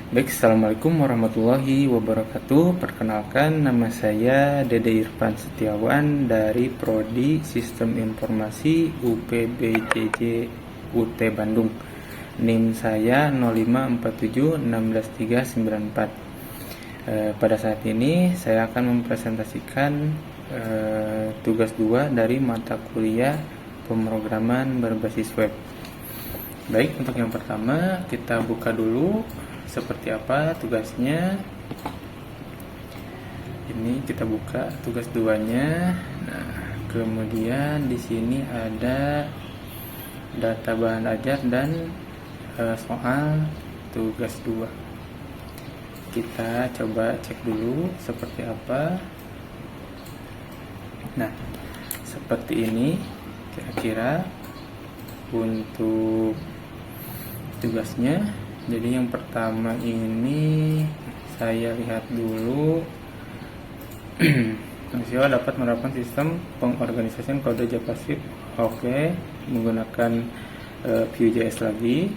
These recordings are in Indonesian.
Baik, Assalamualaikum warahmatullahi wabarakatuh. Perkenalkan, nama saya Dede Irfan Setiawan dari Prodi Sistem Informasi UPBJJ UT Bandung. NIM saya 054761394. Pada saat ini saya akan mempresentasikan tugas 2 dari mata kuliah pemrograman berbasis web. Baik, untuk yang pertama kita buka dulu seperti apa tugasnya. Ini kita buka tugas 2-nya. Nah, kemudian di sini ada data bahan ajar dan soal tugas 2. Kita coba cek dulu seperti apa. Nah, seperti ini kira-kira untuk tugasnya. Jadi yang pertama ini saya lihat dulu. Mahasiswa dapat menerapkan sistem pengorganisasian kode JavaScript. Oke, menggunakan Vue.js lagi.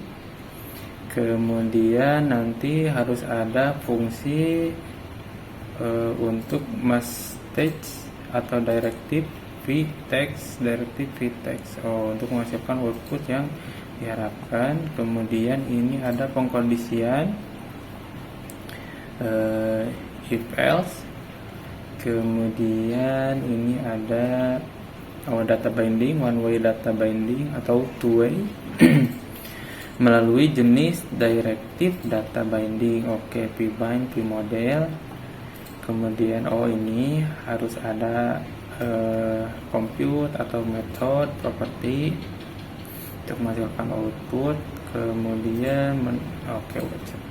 Kemudian nanti harus ada fungsi untuk message atau directive vtext. Untuk menghasilkan output yang diharapkan. Kemudian ini ada pengkondisian if else. Kemudian ini ada data binding, one way data binding atau two way melalui jenis directive data binding. Oke, pbind, pmodel. Kemudian ini harus ada compute atau method property untuk menghasilkan output. Kemudian website.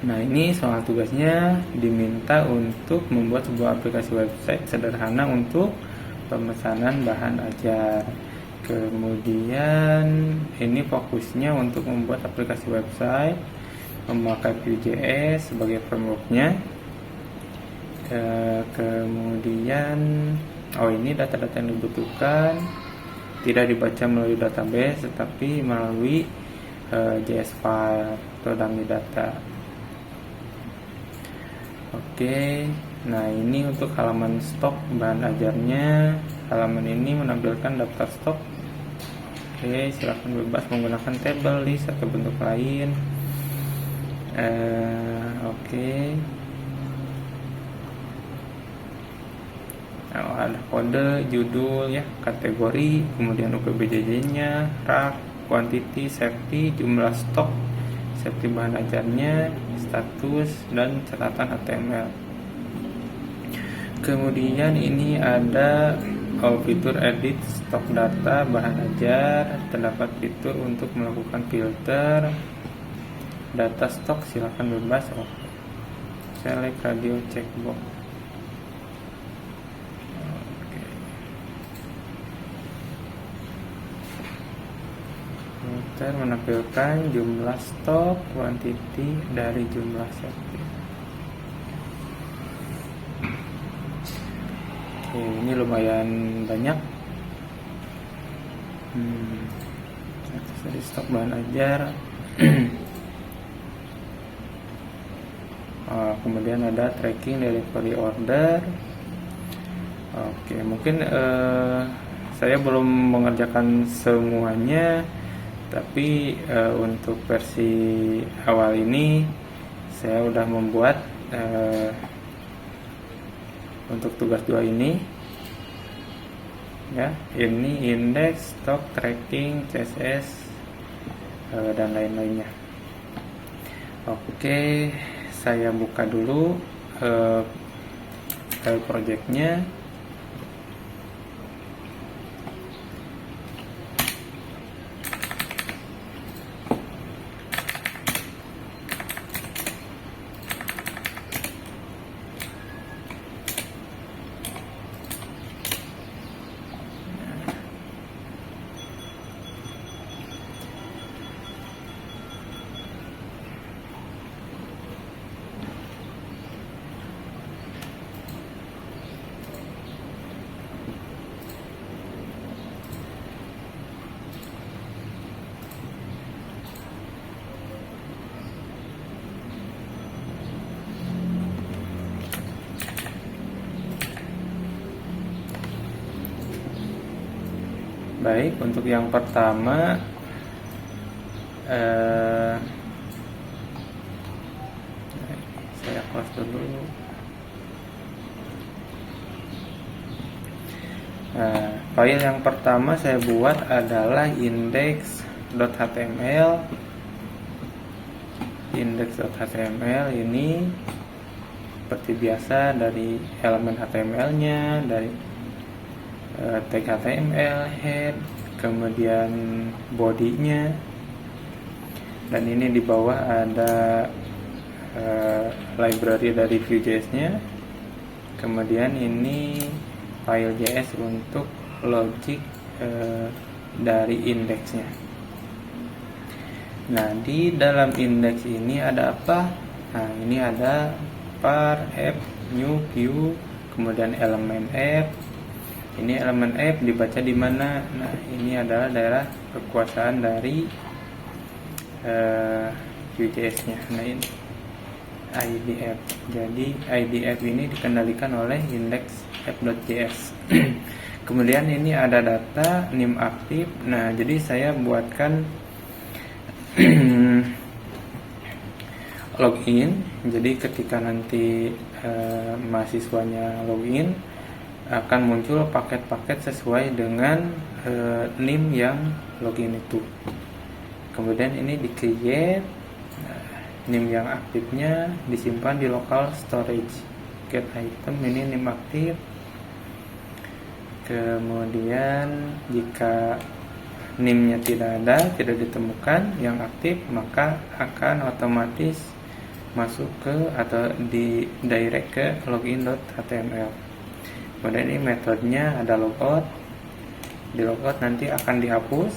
Nah, ini soal tugasnya diminta untuk membuat sebuah aplikasi website sederhana untuk pemesanan bahan ajar. Kemudian ini fokusnya untuk membuat aplikasi website memakai Vue.js sebagai frameworknya. Kemudian ini data-data yang dibutuhkan tidak dibaca melalui database tetapi melalui JS file atau dummy data. Oke, nah ini untuk halaman stok bahan ajarnya. Halaman ini menampilkan daftar stok. Oke, silakan bebas menggunakan tabel, list atau bentuk lain. Oke. Nah, ada kode, judul ya, kategori, kemudian UPBJJ-nya, rak, quantity, safety, jumlah stok, safety bahan ajarnya, status, dan catatan HTML. Kemudian ini ada fitur edit stok data bahan ajar. Terdapat fitur untuk melakukan filter data stok, silakan bebas. Select radio checkbox. Menampilkan jumlah stok, quantity dari jumlah safety. Oke, ini lumayan banyak. Dari stok bahan ajar. Kemudian ada tracking delivery order. Oke, mungkin saya belum mengerjakan semuanya. Tapi untuk versi awal ini saya udah membuat untuk tugas 2 ini ya, ini index, stock, tracking, CSS dan lain-lainnya. Oke, saya buka dulu file projectnya. Baik, untuk yang pertama saya close dulu. File yang pertama saya buat adalah index.html. Index.html ini seperti biasa dari elemen HTML-nya, dari tag HTML, head, kemudian body-nya, dan ini di bawah ada library dari Vue.js-nya. Kemudian ini file JS untuk logic dari indeksnya. Nah, di dalam indeks ini ada apa? Nah, ini ada var, app, new, view, kemudian elemen app. Ini elemen app dibaca di mana? Nah, ini adalah daerah kekuasaan dari Vue.js-nya. Nah, ini ID app. Jadi ID app ini dikendalikan oleh index app.js. Kemudian ini ada data nim aktif. Nah, jadi saya buatkan login. Jadi ketika nanti mahasiswanya login, akan muncul paket-paket sesuai dengan nim yang login itu. Kemudian ini di create, nim yang aktifnya disimpan di local storage. Get item ini nim aktif. Kemudian jika nim-nya tidak ada, tidak ditemukan yang aktif, maka akan otomatis masuk ke atau di direct ke login.html. Kemudian ini metodenya ada logout. Di logout nanti akan dihapus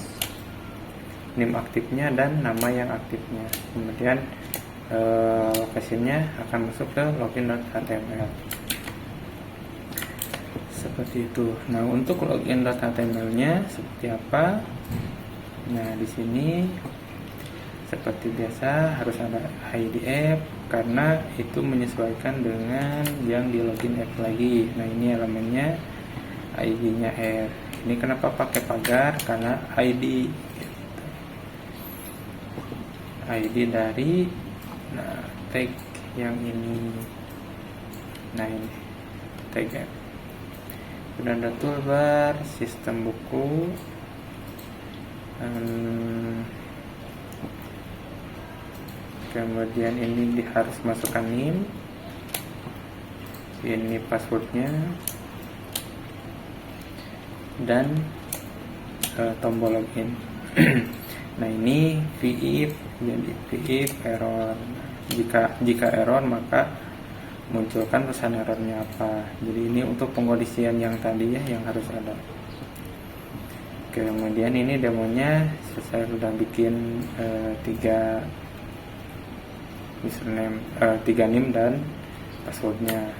nim aktifnya dan nama yang aktifnya. Kemudian lokasinya akan masuk ke login.html. Seperti itu. Nah, untuk login.html-nya seperti apa? Nah, di sini seperti biasa harus ada ID app karena itu menyesuaikan dengan yang di login app lagi. Nah, ini elemennya ID-nya app. Ini kenapa pakai pagar? Karena ID dari tag yang ini. Nah, ini tag app. Kemudian ada toolbar, sistem buku, kemudian ini harus masukkan nim, ini passwordnya, dan tombol login. Nah, ini if, jadi if error. Jika error maka munculkan pesan errornya apa. Jadi ini untuk pengkondisian yang tadi ya, yang harus ada. Kemudian ini demonya saya sudah bikin 3 username, 3 nim dan passwordnya.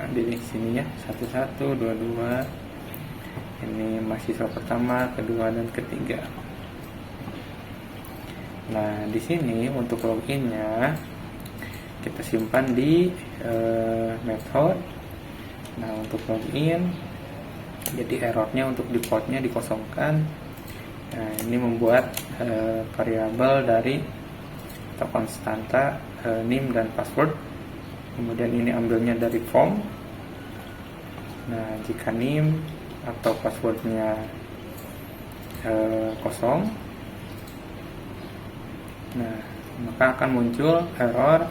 Nah, di sini ya 11, 22. Ini mahasiswa pertama, kedua, dan ketiga. Nah, di sini untuk loginnya kita simpan di method. Nah, untuk login, jadi errornya untuk defaultnya dikosongkan. Nah, ini membuat variabel dari atau konstanta nim dan password. Kemudian ini ambilnya dari form. Nah, jika nim atau passwordnya kosong, nah maka akan muncul error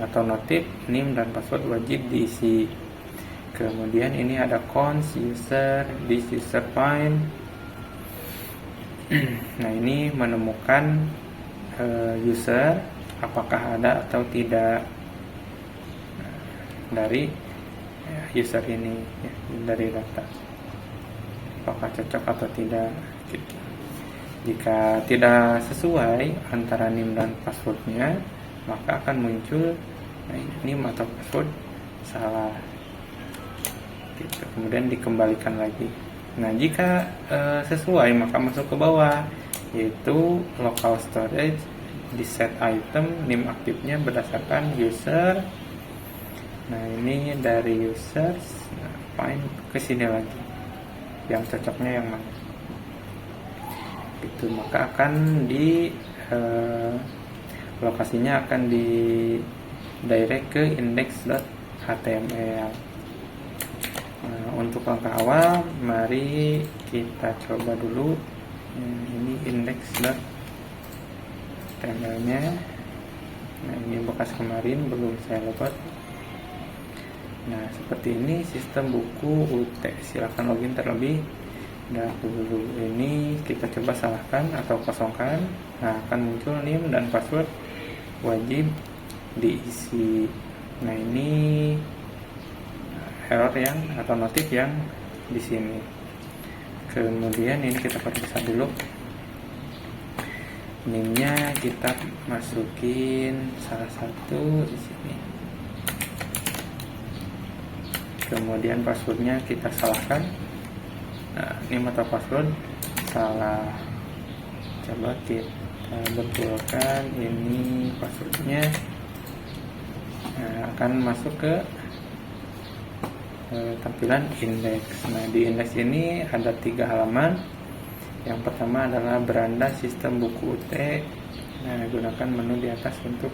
atau notif nim dan password wajib diisi. Kemudian ini ada const user, this user find. Nah, ini menemukan user apakah ada atau tidak dari user ini ya, dari data apakah cocok atau tidak gitu. Jika tidak sesuai antara nim dan passwordnya, maka akan muncul nim atau password salah gitu. Kemudian dikembalikan lagi. Nah, jika sesuai maka masuk ke bawah, yaitu local storage di set item nim aktifnya berdasarkan user. Nah, ini dari users, nah, find ke sini lagi. yang cocoknya yang mana. Itu maka akan di lokasinya akan di direct ke index.html. Nah, untuk langkah awal mari kita coba dulu. Ini index.html nya. Nah, ini bekas kemarin belum saya logot. Nah, seperti ini sistem buku UT. Silakan login terlebih dahulu. Ini kita coba salahkan atau kosongkan. Nah, akan muncul NIM dan password, wajib diisi. Nah, ini error yang atau notif yang di sini. Kemudian ini kita periksa dulu. NIM-nya kita masukin salah satu di sini. Kemudian passwordnya kita salahkan. Nah, NIM atau password salah. Coba kita betulkan ini passwordnya. Nah, akan masuk ke tampilan indeks. Nah, di indeks ini ada 3 halaman. Yang pertama adalah beranda sistem buku UT. Nah, gunakan menu di atas untuk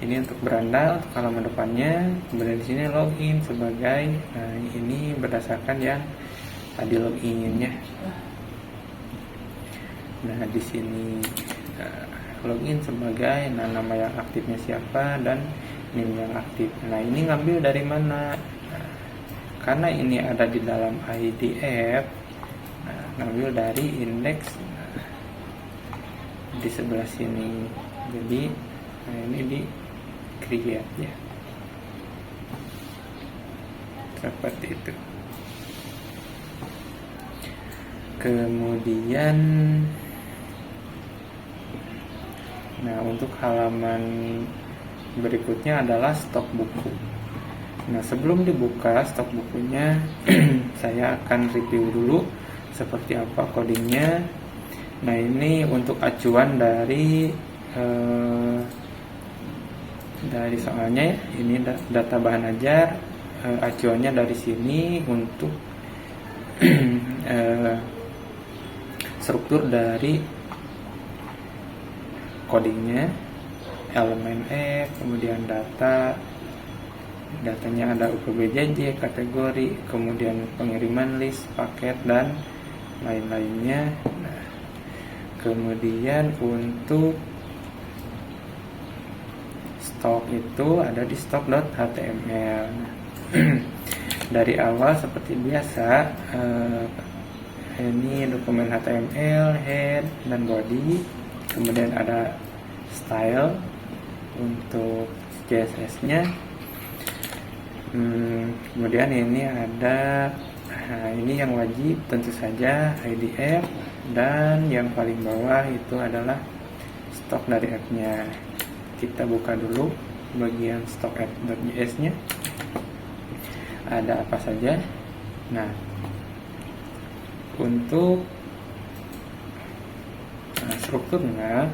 ini untuk beranda, untuk halaman depannya. Kemudian di sini login sebagai, nah ini berdasarkan yang tadi loginnya. Nah, di sini login sebagai, nah nama yang aktifnya siapa dan NIM yang aktif. Nah, ini ngambil dari mana? Nah, karena ini ada di dalam IDF, nah, ngambil dari indeks di sebelah sini. Jadi, nah ini di create ya, seperti itu. Kemudian, nah untuk halaman berikutnya adalah stok buku. Nah, sebelum dibuka stok bukunya, saya akan review dulu seperti apa codingnya. Nah, ini untuk acuan dari soalnya ini data bahan ajar, acuannya dari sini untuk struktur dari codingnya, elemen F, kemudian datanya ada UPBJJ, kategori, kemudian pengiriman list, paket, dan lain-lainnya. Nah, kemudian untuk stok itu ada di stok.html. Dari awal seperti biasa, ini dokumen HTML, head dan body, kemudian ada style untuk CSS-nya. Kemudian ini ada, nah ini yang wajib tentu saja IDF, dan yang paling bawah itu adalah stok dari app-nya. Kita buka dulu bagian stok app.js-nya. Ada apa saja? Nah, untuk strukturnya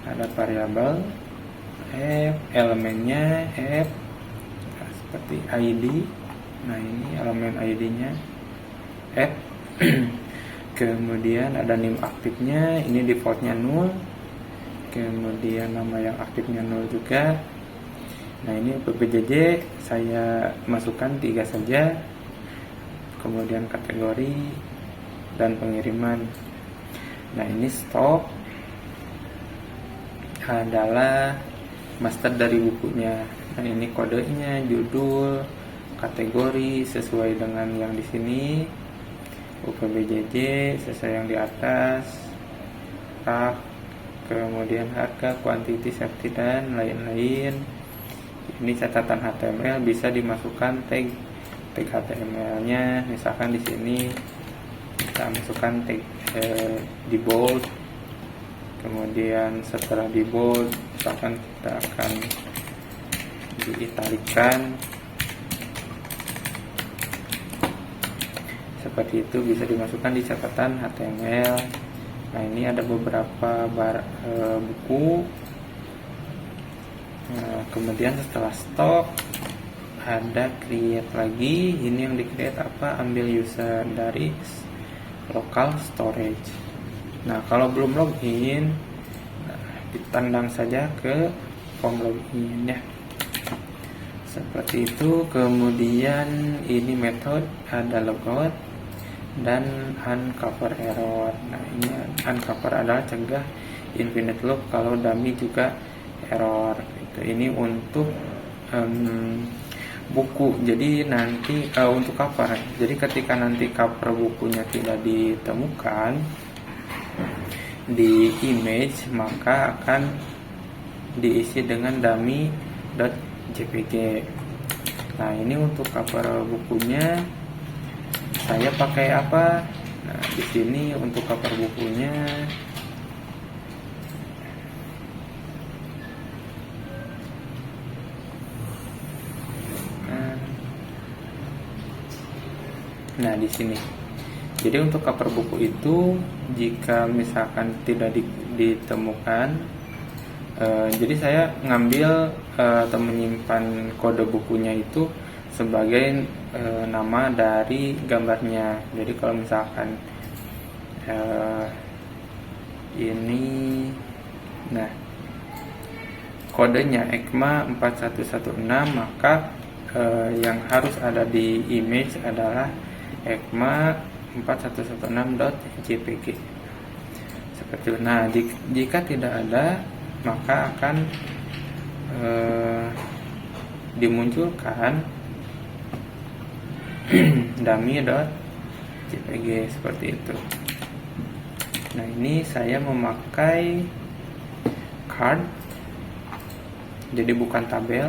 ada variabel F, elemennya F, nah, seperti ID. Nah, ini elemen ID-nya F. Kemudian ada NIM aktifnya, ini defaultnya 0. Kemudian nama yang aktifnya 0 juga. Nah, ini PPJJ saya masukkan 3 saja. Kemudian kategori dan pengiriman. Nah, ini stok adalah master dari bukunya. Nah, ini kodenya, judul, kategori sesuai dengan yang di sini. UPBJJ sesuai yang di atas. Rak, kemudian harga, quantity, safety, dan lain-lain. Ini catatan HTML, bisa dimasukkan tag HTML-nya. Misalkan di sini kita masukkan tag di bold. Kemudian setelah di bold, misalkan kita akan diitalikan. Seperti itu, bisa dimasukkan di catatan HTML. Nah, ini ada beberapa buku. Nah, kemudian setelah stok ada create lagi. Ini yang di create apa? Ambil user dari local storage. Nah, kalau belum login, ditandang saja ke form login ya. Seperti itu. Kemudian ini metode ada logout dan uncover error. Nah, ini uncover adalah cegah infinite loop kalau dummy juga error. Ini untuk buku. Jadi nanti untuk cover. Jadi ketika nanti cover bukunya tidak ditemukan di image, maka akan diisi dengan dummy.jpg. Nah, ini untuk cover bukunya saya pakai apa? Nah, di sini untuk cover bukunya nah di sini. Jadi untuk cover buku itu jika misalkan tidak ditemukan, jadi saya ngambil atau menyimpan kode bukunya itu sebagai nama dari gambarnya. Jadi kalau misalkan ini, nah kodenya ECMA 4116, maka yang harus ada di image adalah ECMA 4116.jpg seperti itu. Nah, jika tidak ada, maka akan dimunculkan dummy.jpg seperti itu. Nah, ini saya memakai card, jadi bukan tabel.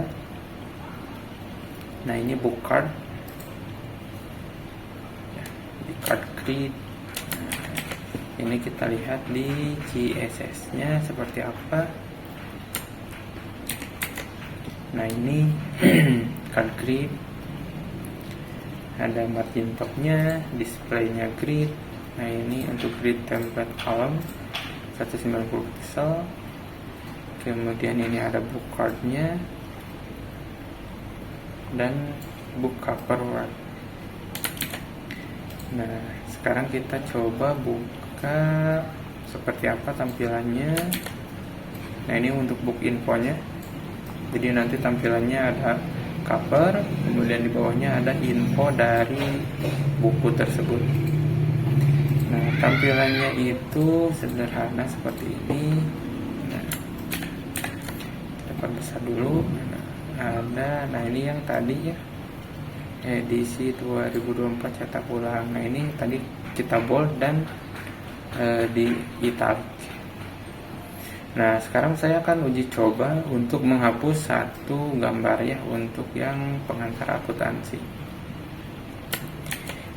Nah, ini book card, card create. Ini kita lihat di CSS nya seperti apa. Nah, ini card create, ada margin topnya, displaynya grid. Nah, ini untuk grid template column 190 pixel. Kemudian ini ada book cardnya dan book cover word. Nah, sekarang kita coba buka seperti apa tampilannya. Nah, ini untuk book infonya. Jadi nanti tampilannya ada cover, kemudian di bawahnya ada info dari buku tersebut. Nah, tampilannya itu sederhana seperti ini. Nah, kita besar dulu. Nah, ini yang tadi ya, edisi 2024 cetak ulang. Nah, ini tadi kita bold dan di italic. Nah, sekarang saya akan uji coba untuk menghapus satu gambar ya, untuk yang pengantar akuntansi.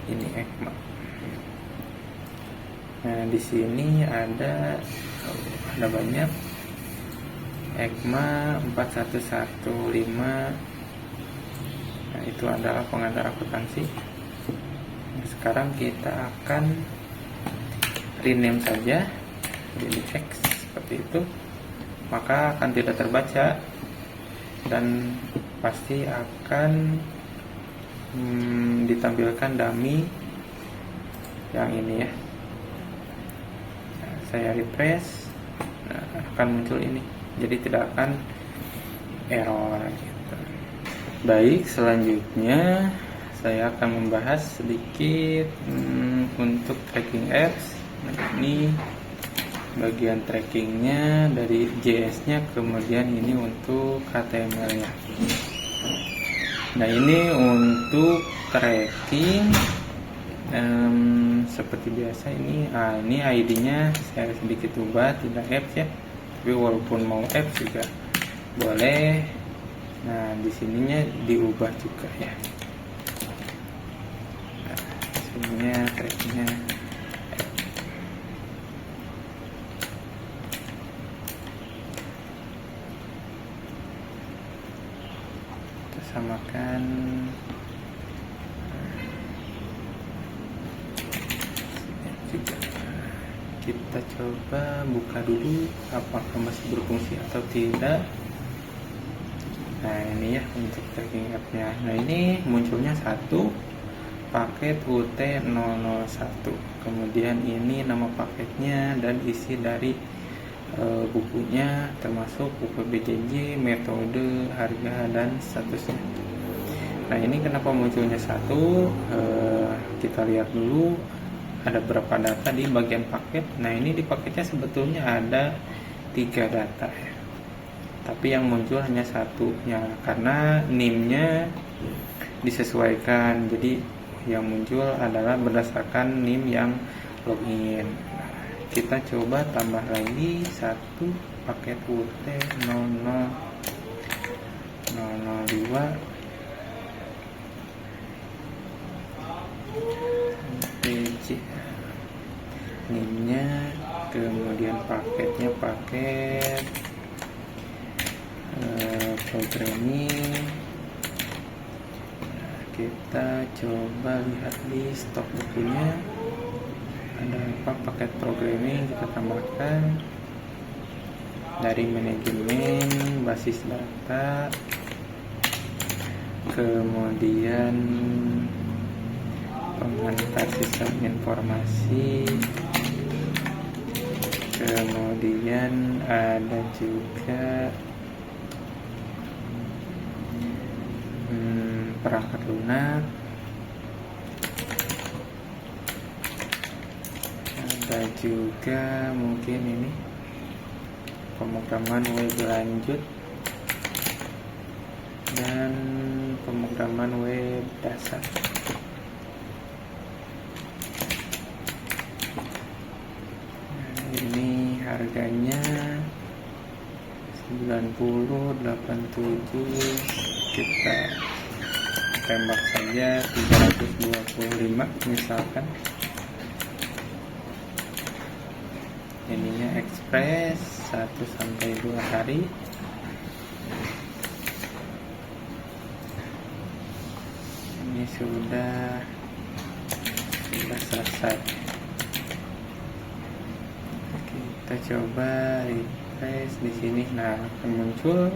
Ini ECMA. Nah, di sini ada banyak. ECMA 4115. Nah, itu adalah pengantar akuntansi. Nah, sekarang kita akan rename saja jadi X seperti itu, maka akan tidak terbaca dan pasti akan ditampilkan dummy yang ini ya. Nah, saya refresh, nah, akan muncul ini, jadi tidak akan error gitu. Baik, selanjutnya saya akan membahas sedikit untuk tracking apps. Nah, ini bagian trackingnya dari JS nya, kemudian ini untuk HTML nya. Nah, ini untuk tracking seperti biasa ini. Ini ID nya saya sedikit ubah, tidak apps ya, tapi walaupun mau apps juga boleh. Nah, di sininya diubah juga ya. Nah, sininya trackingnya samakan. Kita coba buka dulu apakah masih berfungsi atau tidak. Nah ini ya untuk tracking app-nya. Nah ini munculnya satu paket UT001, kemudian ini nama paketnya dan isi dari bukunya, termasuk buku BJJ, metode, harga, dan statusnya. Nah ini kenapa munculnya satu, kita lihat dulu ada berapa data di bagian paket. Nah ini di paketnya sebetulnya ada 3 data ya, tapi yang muncul hanya satunya karena NIM-nya disesuaikan, jadi yang muncul adalah berdasarkan NIM yang login. Nah, kita coba tambah lagi satu paket UT00002 PC, NIM-nya, kemudian paketnya paket programming. Kita coba lihat di stok bukunya ada apa. Paket programming kita tambahkan dari manajemen basis data, kemudian pengantar sistem informasi, kemudian ada juga perangkat lunak, ada juga mungkin ini pemrograman web lanjut dan pemrograman web dasar. Nah, ini harganya 90,87, kita tembak saja 325 misalkan. Ininya express 1-2 hari. Ini sudah selesai. Kita coba refresh di sini. Nah, akan muncul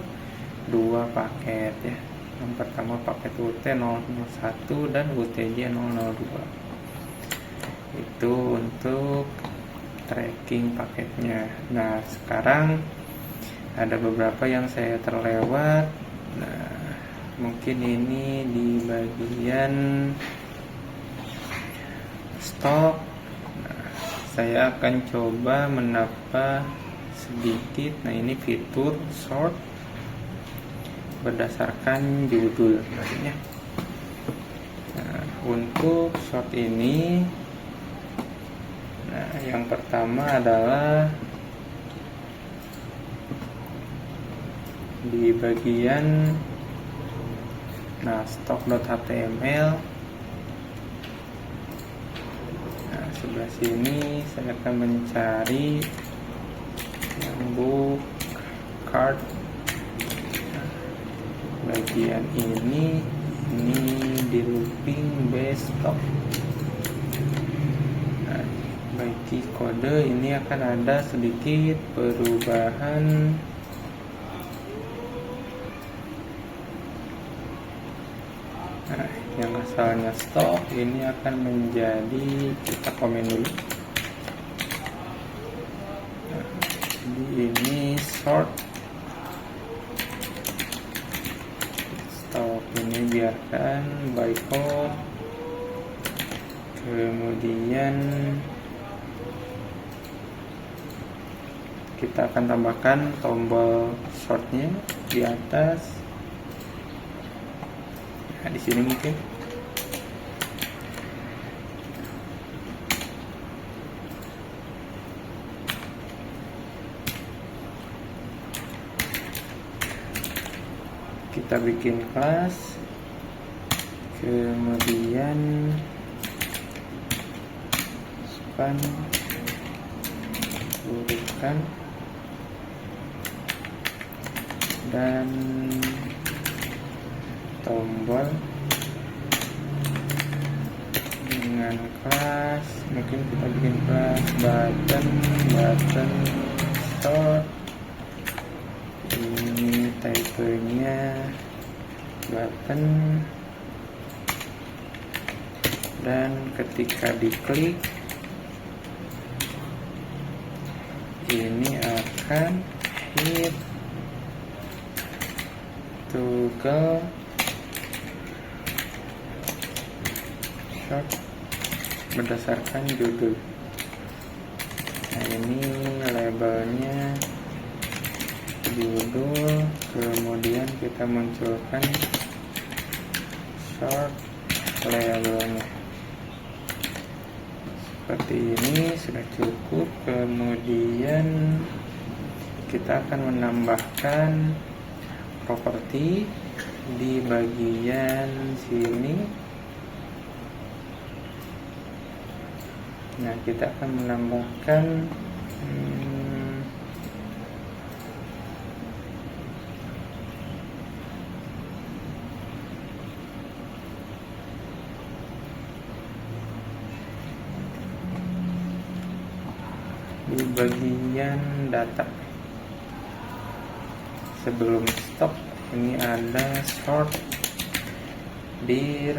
2 paket ya. Yang pertama paket UT001 dan UTJ002. Itu untuk tracking paketnya. Nah, sekarang ada beberapa yang saya terlewat. Nah, mungkin ini di bagian stok. Nah, saya akan coba menambah sedikit. Nah, ini fitur sort berdasarkan judul maksudnya. Nah, untuk short ini, nah yang pertama adalah di bagian stock.html. Nah, sebelah sini saya akan mencari yang book card. Bagian ini di looping base stock. Nah, bagi kode ini akan ada sedikit perubahan. Nah, yang asalnya stok ini akan menjadi, kita komen dulu. Nah, ini sort. Ini biarkan by code, kemudian kita akan tambahkan tombol shortnya di atas. Nah, di sini mungkin kita bikin kelas, kemudian span hurufkan dan tombol dengan kelas. Mungkin kita bikin kelas button store, ini type tipenya button, dan ketika diklik ini akan hit toggle short berdasarkan judul. Nah, ini labelnya judul, kemudian kita munculkan short labelnya seperti ini. Sudah cukup. Kemudian kita akan menambahkan properti di bagian sini. Nah, kita akan menambahkan di bagian data. Sebelum stop ini ada short dir.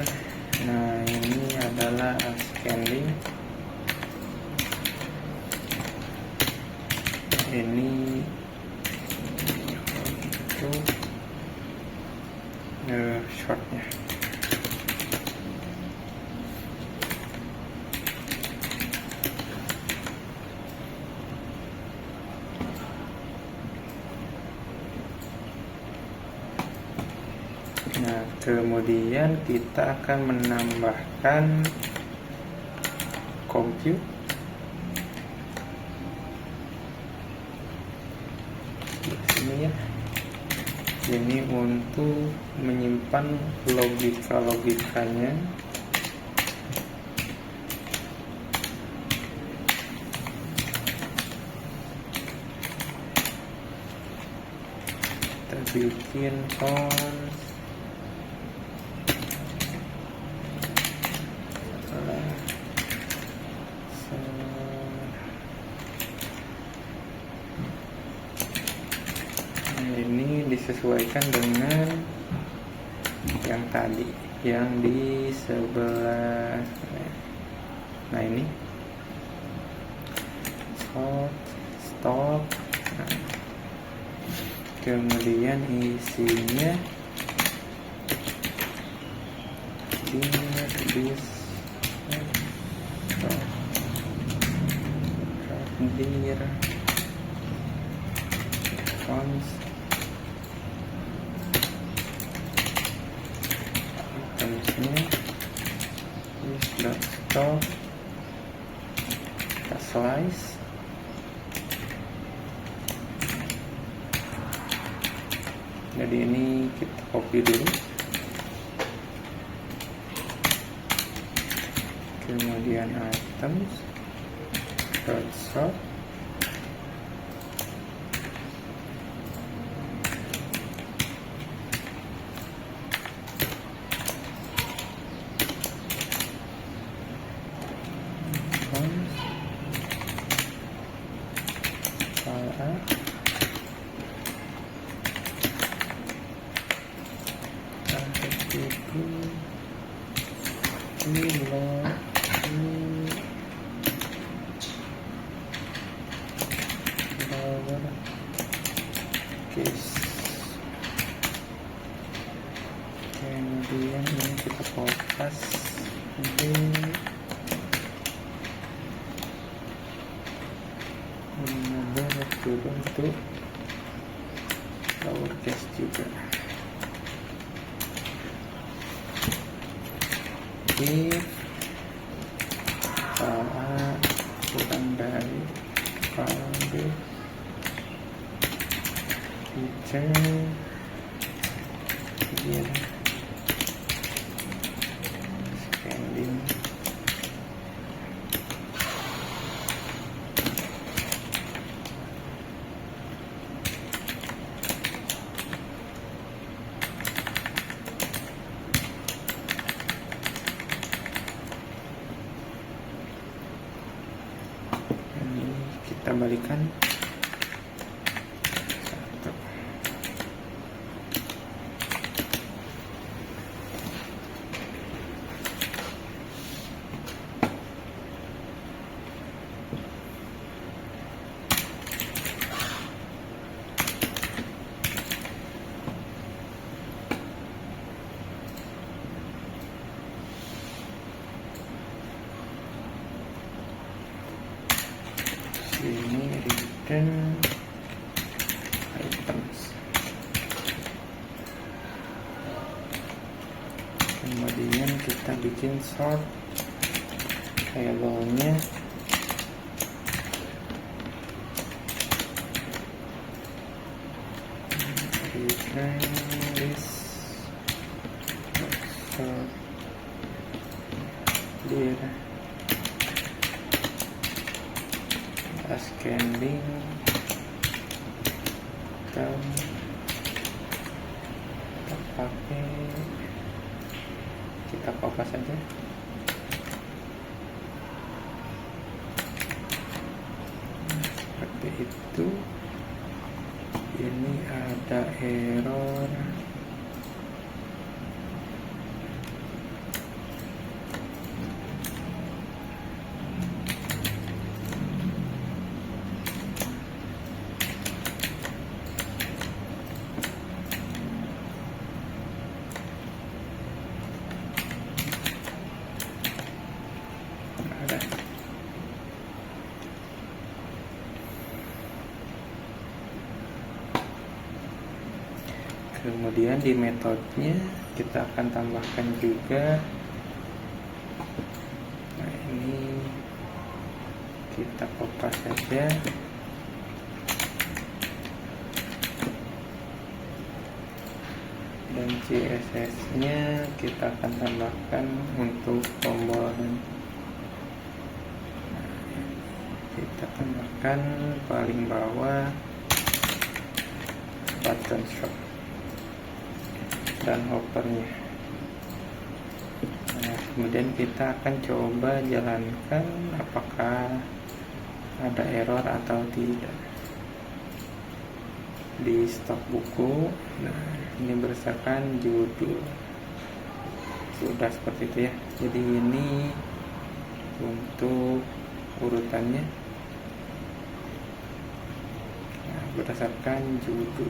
Nah, ini adalah ascending. Ini untuk shortnya. Nah, kemudian kita akan menambahkan compute. Ini ya, ini untuk menyimpan logikanya. Kita bikin cons ini disesuaikan dengan yang tadi, yang di sebelah. Nah, ini stop. Nah, kemudian isinya dir fonts itemsnya stop, kita slice. Jadi ini kita copy dulu, kemudian items short. Kemudian ini kita fokus di turun untuk lowercase juga. If file A kurang dari file B, return here scanning. Kita balikan 1. dan items. Kemudian kita bikin sort labelnya. Return this sort dir ascending dan pakai kita copy saja. Seperti itu. Ini ada error. Kemudian di metodenya kita akan tambahkan juga, nah ini kita copy saja. Dan CSS nya kita akan tambahkan untuk tombol, kita tambahkan paling bawah button shop dan hoppernya. Nah, kemudian kita akan coba jalankan apakah ada error atau tidak di stok buku. Nah, ini berdasarkan judul sudah seperti itu ya. Jadi ini untuk urutannya, nah, berdasarkan judul.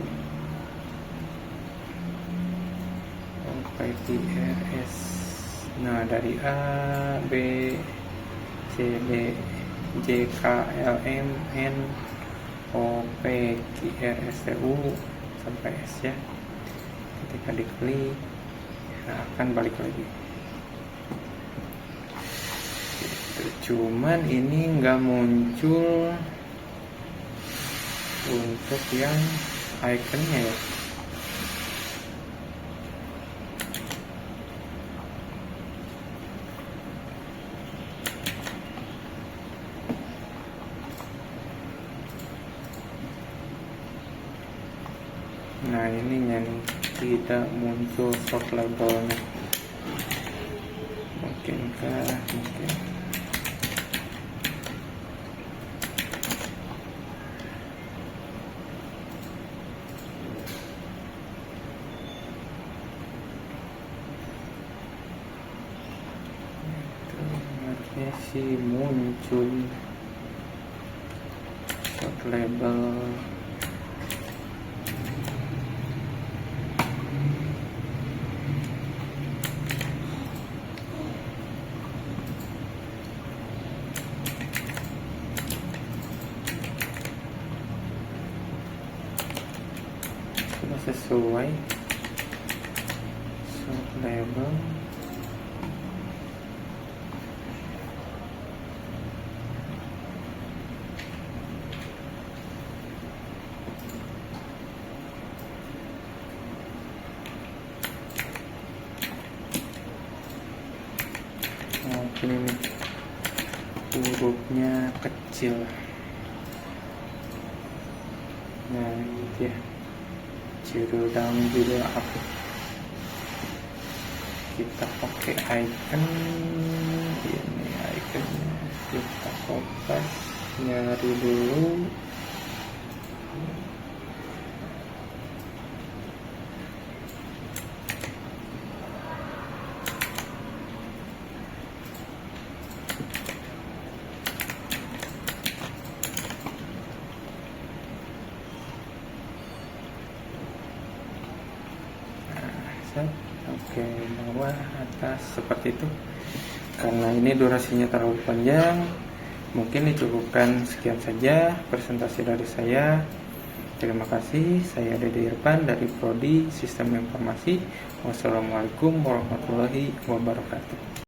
PTRS. Nah, dari A, B, C, D, J, K, L, M, N, O, P, Q, R, S, T, U sampai S ya. Ketika diklik, nah, akan balik lagi. Cuman ini nggak muncul untuk yang ikonnya ya. Nah, ini yang tidak muncul sort labelnya. Mungkinkah? Mungkin. Itu harusnya sih muncul sort label. Sesuai sort label. Mungkin ini hurufnya kecil. Nah, gitu ya. Judul down, judul up. Kita pakai icon, ini iconnya kita copy, nyari dulu. Oke, bawah, atas, seperti itu. Karena ini durasinya terlalu panjang, Mungkin dicukupkan sekian saja presentasi dari saya. Terima kasih. Saya Dede Irfan dari Prodi Sistem Informasi. Wassalamualaikum warahmatullahi wabarakatuh.